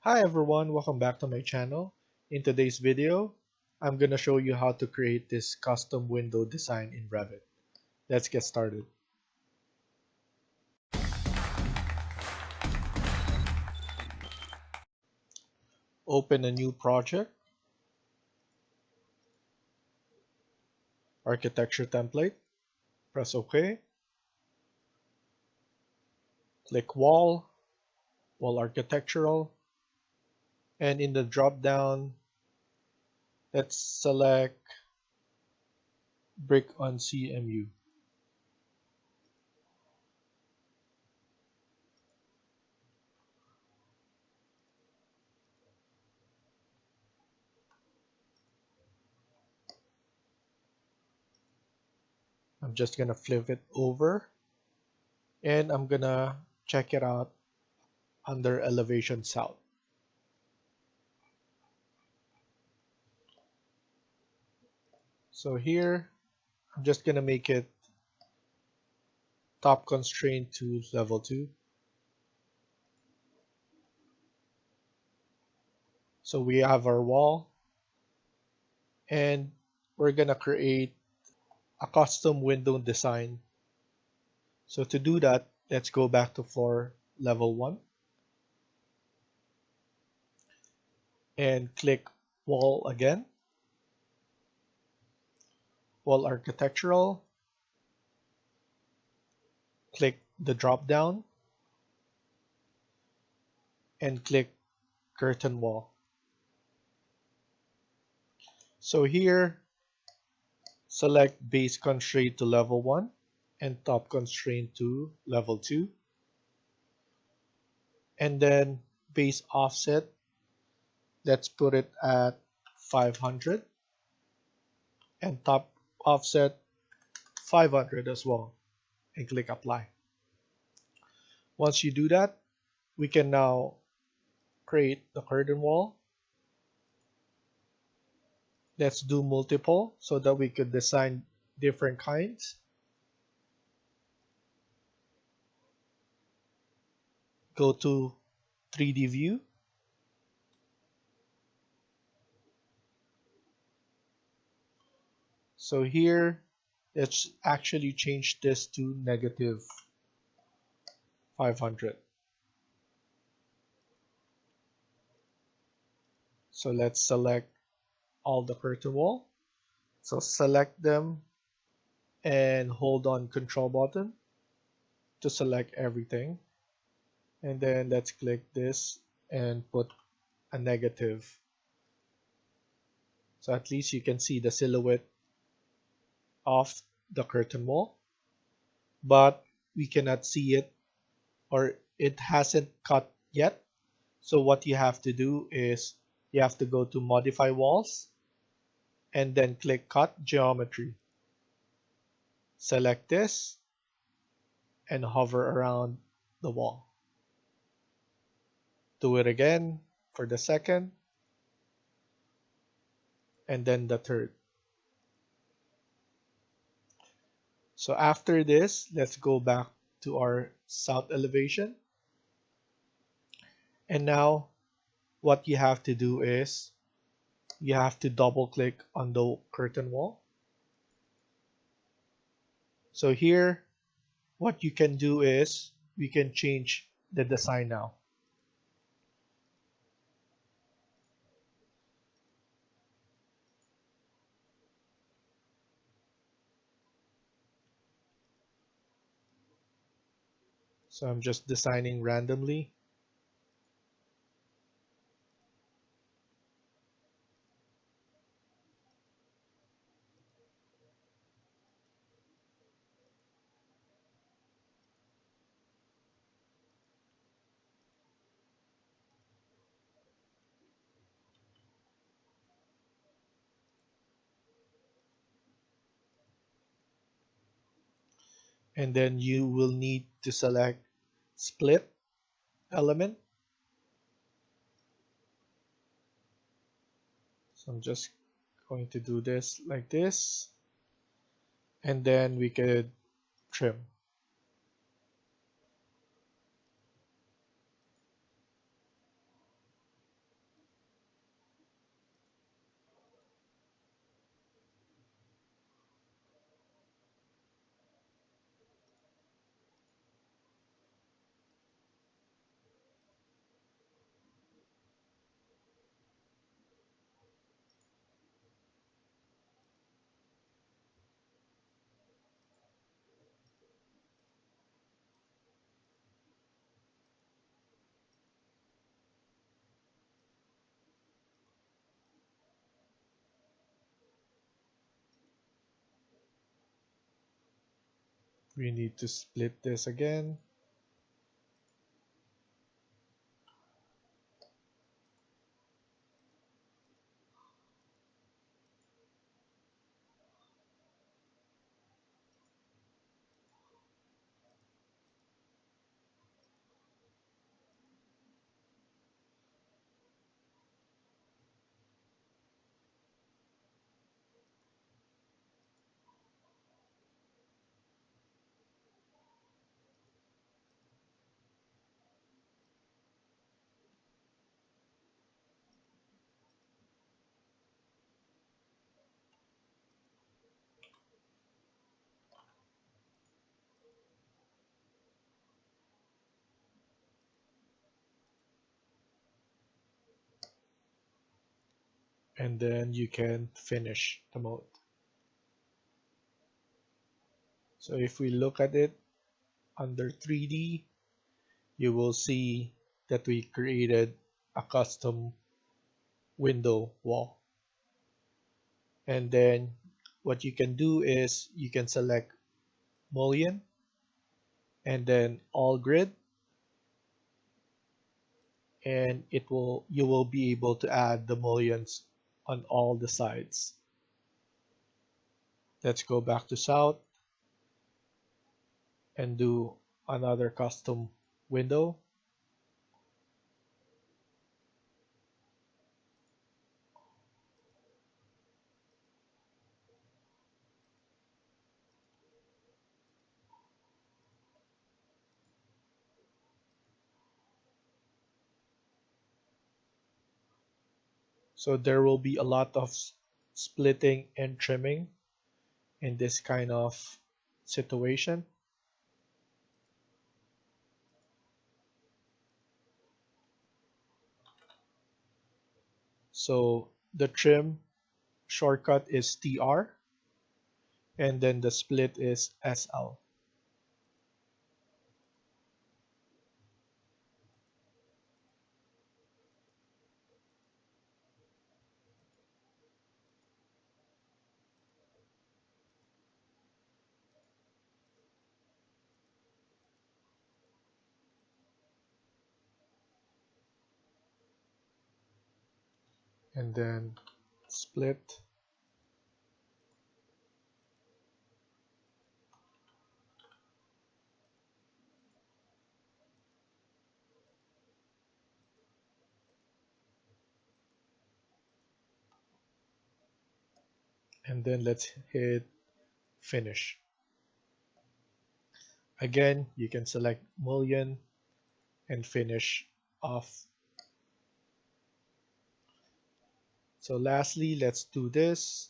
Hi everyone, welcome back to my channel. In today's video, I'm going to show you how to create this custom window design in Revit. Let's get started. Open a new project, architecture template, press OK, click wall, wall architectural, and in the drop down, let's select brick on CMU. I'm just going to flip it over and I'm going to check it out under elevation south. So here, I'm just going to make it top constraint to level 2. So we have our wall and we're going to create a custom window design. So to do that, let's go back to floor level 1 and click wall again, wall architectural, click the drop down and click curtain wall. So here, select base constraint to level 1 and top constraint to level 2. And then base offset, let's put it at 500 and top offset 500 as well and click apply. Once you do that, we can now create the curtain wall. Let's do multiple so that we could design different kinds. Go to 3D view. So here, let's actually change this to negative 500. So let's select all the curtain wall. So select them and hold on control button to select everything. And then let's click this and put a negative. So at least you can see the silhouette of the curtain wall, but we cannot see it or it hasn't cut yet. So what you have to do is you have to go to modify walls and then click cut geometry. Select this and hover around the wall. Do it again for the second and then the third. So after this, let's go back to our south elevation. And now what you have to do is you have to double click on the curtain wall. So here, what you can do is we can change the design now. So I'm just designing randomly. And then you will need to select split element. So I'm just going to do this like this. And then we could trim. We need to split this again. And then you can finish the mode. So if we look at it under 3D, you will see that we created a custom window wall. And then what you can do is you can select mullion and then all grid, and you will be able to add the mullions on all the sides. Let's go back to south and do another custom window. So there will be a lot of splitting and trimming in this kind of situation. So the trim shortcut is TR, and then the split is SL. And then split, and then let's hit finish. Again, you can select mullion and finish off. So lastly, let's do this.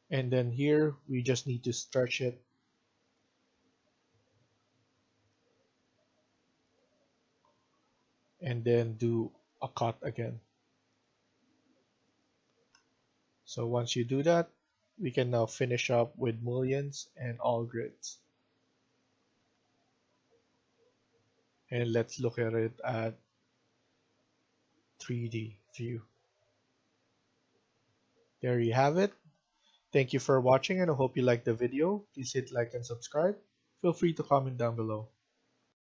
And then here we just need to stretch it and then do a cut again. So once you do that, we can now finish up with mullions and all grids. And let's look at it at 3D view. There you have it. Thank you for watching and I hope you liked the video. Please hit like and subscribe. Feel free to comment down below.